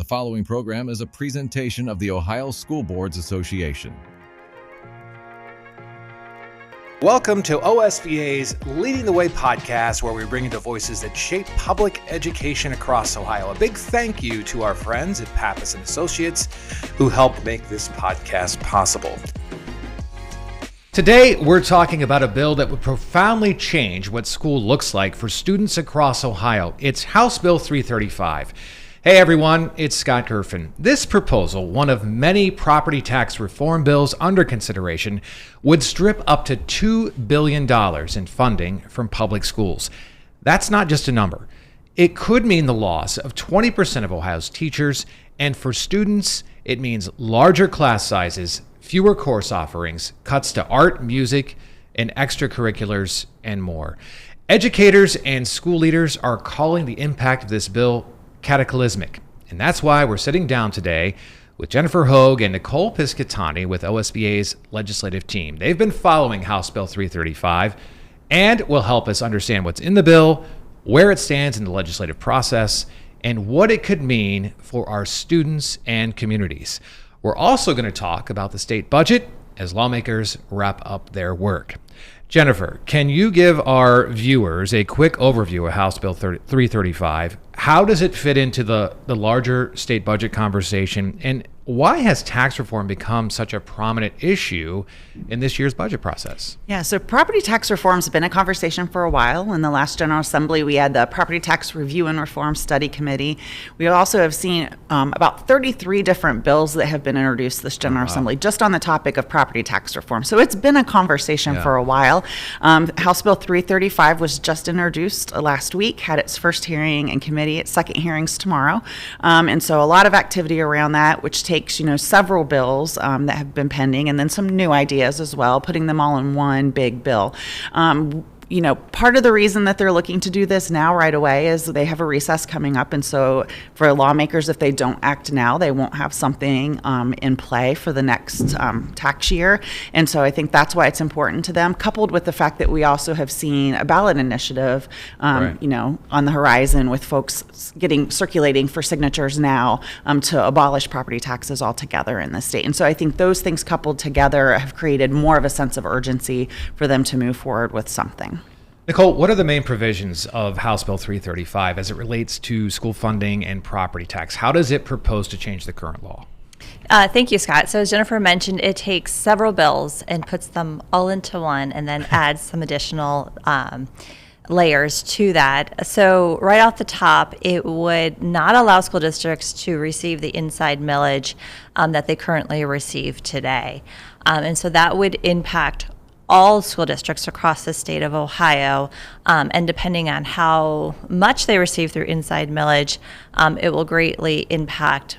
following program is a presentation of the Ohio School Boards Association. Welcome to OSBA's Leading the Way podcast, where we bring you the voices that shape public education across Ohio. A big thank you to our friends at Pappas & Associates who helped make this podcast possible. Today, we're talking about a bill that would profoundly change what school looks like for students across Ohio. It's House Bill 335. Hey everyone, it's Scott Gerfen. This proposal, one of many property tax reform bills under consideration, would strip up to $2 billion in funding from public schools. That's not just a number. It could mean the loss of 20% of Ohio's teachers, and for students, it means larger class sizes, fewer course offerings, cuts to art, music, and extracurriculars, and more. Educators and school leaders are calling the impact of this bill cataclysmic. And that's why we're sitting down today with Jennifer Hogue and Nicole Piscatani with OSBA's legislative team. They've been following House Bill 335 and will help us understand what's in the bill, where it stands in the legislative process, and what it could mean for our students and communities. We're also going to talk about the state budget as lawmakers wrap up their work. Jennifer, can you give our viewers a quick overview of House Bill 335? How does it fit into the larger state budget conversation? And why has tax reform become such a prominent issue in this year's budget process? Yeah, so property tax reform has been a conversation for a while. In the last General Assembly, we had the Property Tax Review and Reform Study Committee. We also have seen about 33 different bills that have been introduced this General Assembly just on the topic of property tax reform. So it's been a conversation for a while. House Bill 335 was just introduced last week, had its first hearing in committee, its second hearings tomorrow. And so a lot of activity around that, which takes, several bills that have been pending and then some new ideas as well, putting them all in one big bill. Part of the reason that they're looking to do this now right away is they have a recess coming up. And so for lawmakers, if they don't act now, they won't have something in play for the next tax year. And so I think that's why it's important to them, coupled with the fact that we also have seen a ballot initiative, on the horizon with folks circulating for signatures now to abolish property taxes altogether in the state. And so I think those things coupled together have created more of a sense of urgency for them to move forward with something. Nicole, what are the main provisions of House Bill 335 as it relates to school funding and property tax? How does it propose to change the current law? Thank you, Scott. So as Jennifer mentioned, it takes several bills and puts them all into one and then adds some additional layers to that. So right off the top, it would not allow school districts to receive the inside millage that they currently receive today. And so that would impact all school districts across the state of Ohio, and depending on how much they receive through inside millage, it will greatly impact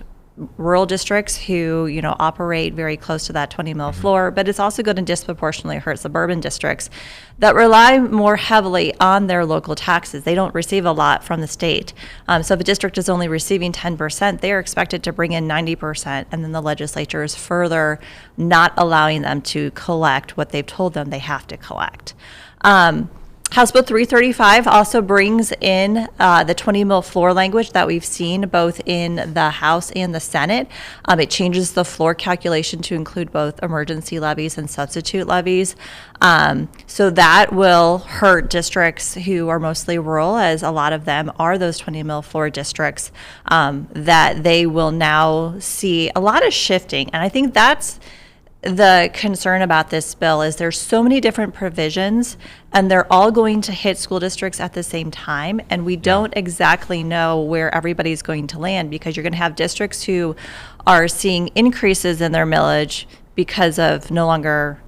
rural districts who, operate very close to that 20 mil floor, but it's also going to disproportionately hurt suburban districts that rely more heavily on their local taxes. They don't receive a lot from the state. So if a district is only receiving 10%, they are expected to bring in 90%, and then the legislature is further not allowing them to collect what they've told them they have to collect. House Bill 335 also brings in the 20 mil floor language that we've seen both in the House and the Senate. It changes the floor calculation to include both emergency levies and substitute levies. So that will hurt districts who are mostly rural, as a lot of them are those 20 mil floor districts, that they will now see a lot of shifting. And I think that's the concern about this bill, is there's so many different provisions and they're all going to hit school districts at the same time, and we don't exactly know where everybody's going to land, because you're going to have districts who are seeing increases in their millage because of no longer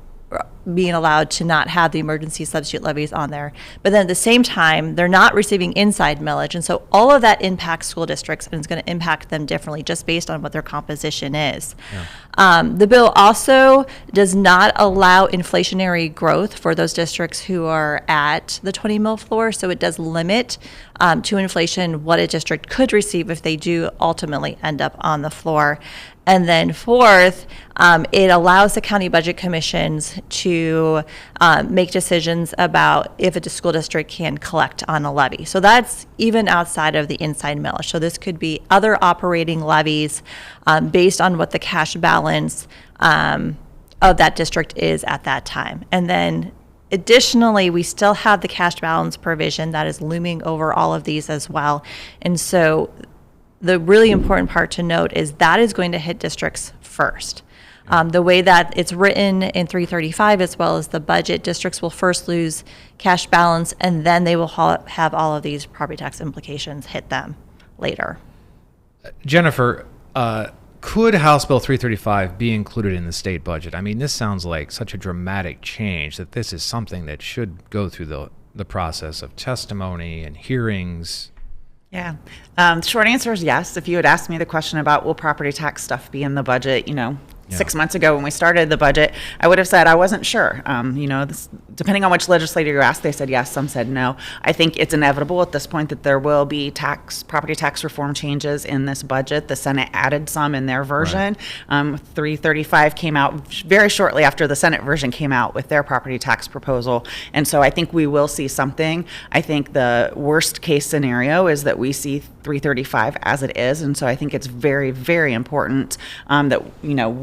being allowed to not have the emergency substitute levies on there. But then at the same time, they're not receiving inside millage. And so all of that impacts school districts, and it's going to impact them differently just based on what their composition is. The bill also does not allow inflationary growth for those districts who are at the 20 mil floor. So it does limit to inflation what a district could receive if they do ultimately end up on the floor. And then fourth, it allows the county budget commissions to to make decisions about if a school district can collect on a levy. So that's even outside of the inside millage. So this could be other operating levies based on what the cash balance of that district is at that time. And then additionally, we still have the cash balance provision that is looming over all of these as well. And so the really important part to note is that is going to hit districts first. The way that it's written in 335 as well as the budget, districts will first lose cash balance and then they will have all of these property tax implications hit them later. Jennifer, could House Bill 335 be included in the state budget? I mean, this sounds like such a dramatic change that this is something that should go through the process of testimony and hearings. Yeah. The short answer is yes. If you had asked me the question about will property tax stuff be in the budget, 6 months ago when we started the budget, I would have said I wasn't sure. Depending on which legislator you asked, they said yes, some said no. I think it's inevitable at this point that there will be property tax reform changes in this budget. The Senate added some in their version. Right. 335 came out very shortly after the Senate version came out with their property tax proposal. And so I think we will see something. I think the worst case scenario is that we see 335 as it is. And so I think it's very, very important that,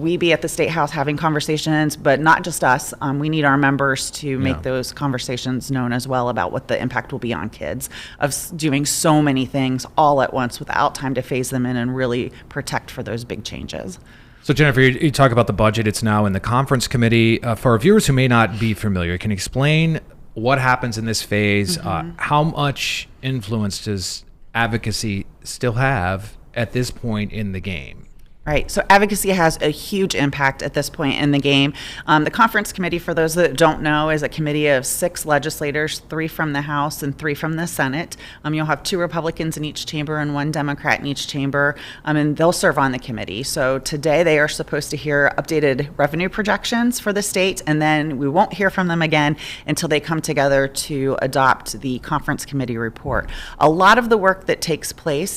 we be at the State House having conversations, but not just us. We need our members to make those conversations known as well about what the impact will be on kids of doing so many things all at once without time to phase them in and really protect for those big changes. So Jennifer, you talk about the budget. It's now in the conference committee. For our viewers who may not be familiar, can you explain what happens in this phase? How much influence does advocacy still have at this point in the game? Right. So advocacy has a huge impact at this point in the game. The conference committee, for those that don't know, is a committee of 6 legislators, 3 from the House and 3 from the Senate. You'll have 2 Republicans in each chamber and 1 Democrat in each chamber, and they'll serve on the committee. So today they are supposed to hear updated revenue projections for the state, and then we won't hear from them again until they come together to adopt the conference committee report. A lot of the work that takes place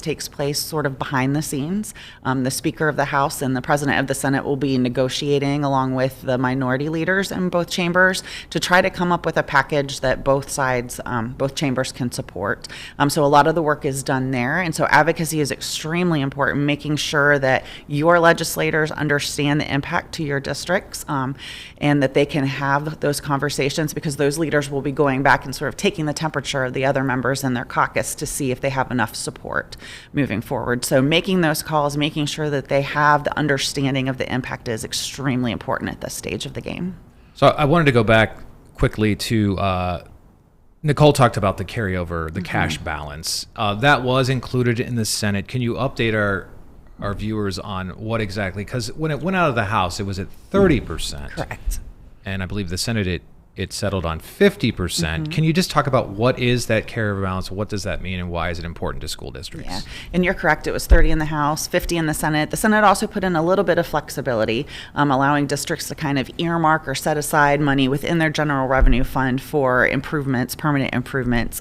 sort of behind the scenes. The Speaker of the House and the President of the Senate will be negotiating along with the minority leaders in both chambers to try to come up with a package that both sides, both chambers can support. So a lot of the work is done there. And so advocacy is extremely important, making sure that your legislators understand the impact to your districts and that they can have those conversations, because those leaders will be going back and sort of taking the temperature of the other members in their caucus to see if they have enough support moving forward. So making those calls, making sure that they have the understanding of the impact is extremely important at this stage of the game. So I wanted to go back quickly to Nicole talked about the carryover, the cash balance. That was included in the Senate. Can you update our viewers on what exactly? Because when it went out of the House, it was at 30%. Correct. And I believe the Senate, it settled on 50%. Can you just talk about what is that carryover balance? What does that mean, and why is it important to school districts? Yeah, and you're correct. It was 30 in the House, 50 in the Senate. The Senate also put in a little bit of flexibility, allowing districts to kind of earmark or set aside money within their general revenue fund for improvements, permanent improvements,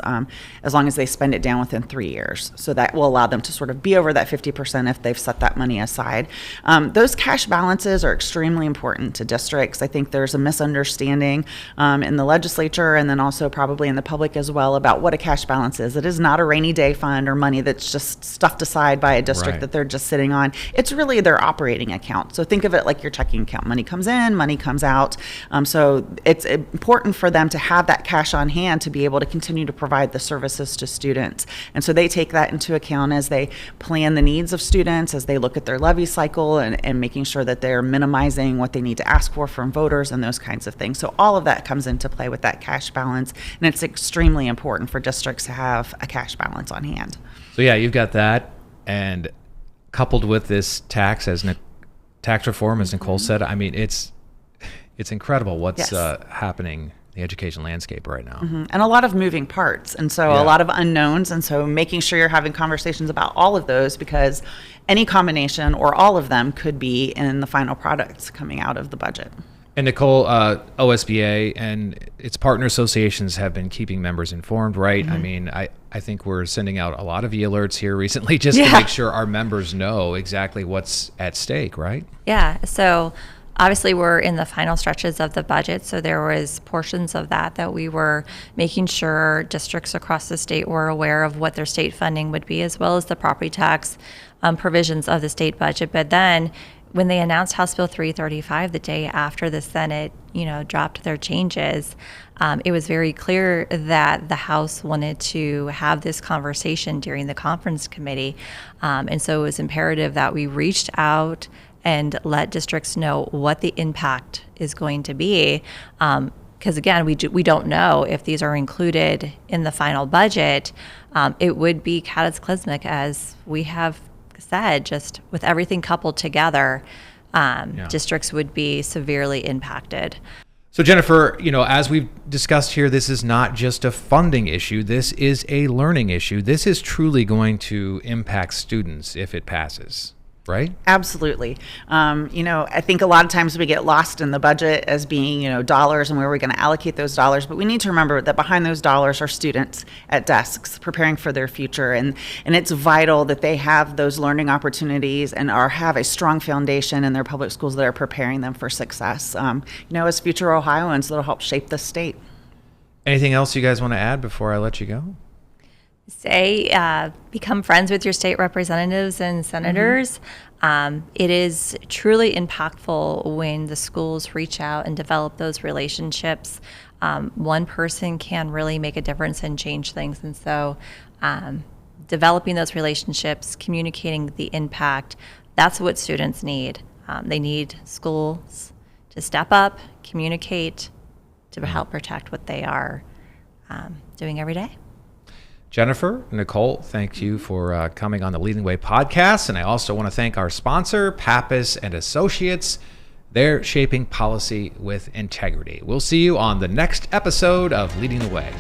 as long as they spend it down within 3 years. So that will allow them to sort of be over that 50% if they've set that money aside. Those cash balances are extremely important to districts. I think there's a misunderstanding in the legislature and then also probably in the public as well about what a cash balance is. It is not a rainy day fund or money that's just stuffed aside by a district that they're just sitting on. It's really their operating account. So think of it like your checking account. Money comes in, money comes out. So it's important for them to have that cash on hand to be able to continue to provide the services to students. And so they take that into account as they plan the needs of students, as they look at their levy cycle and making sure that they're minimizing what they need to ask for from voters and those kinds of things. So all of that comes into play with that cash balance, and it's extremely important for districts to have a cash balance on hand. So yeah, you've got that, and coupled with this tax reform, as Nicole said, I mean, it's incredible what's happening in the education landscape right now. And a lot of moving parts, and so a lot of unknowns, and so making sure you're having conversations about all of those, because any combination or all of them could be in the final products coming out of the budget. And Nicole, OSBA and its partner associations have been keeping members informed, right? I mean, I think we're sending out a lot of e-alerts here recently just to make sure our members know exactly what's at stake, right? Yeah. So Obviously, we're in the final stretches of the budget, so there was portions of that we were making sure districts across the state were aware of what their state funding would be, as well as the property tax provisions of the state budget. But then when they announced House Bill 335 the day after the Senate, dropped their changes, it was very clear that the House wanted to have this conversation during the conference committee. And so it was imperative that we reached out and let districts know what the impact is going to be. Because again, we don't know if these are included in the final budget. It would be cataclysmic, as we have said, just with everything coupled together, districts would be severely impacted. So Jennifer, as we've discussed here, this is not just a funding issue. This is a learning issue. This is truly going to impact students if it passes, right? Absolutely. I think a lot of times we get lost in the budget as being, dollars and where we're going to allocate those dollars. But we need to remember that behind those dollars are students at desks preparing for their future. And it's vital that they have those learning opportunities and have a strong foundation in their public schools that are preparing them for success. As future Ohioans, that'll help shape the state. Anything else you guys want to add before I let you go? Become friends with your state representatives and senators. It is truly impactful when the schools reach out and develop those relationships. One person can really make a difference and change things. And so developing those relationships, communicating the impact, that's what students need. They need schools to step up, communicate, to help protect what they are doing every day. Jennifer, Nicole, thank you for coming on the Leading the Way podcast. And I also want to thank our sponsor, Pappas and Associates. They're shaping policy with integrity. We'll see you on the next episode of Leading the Way.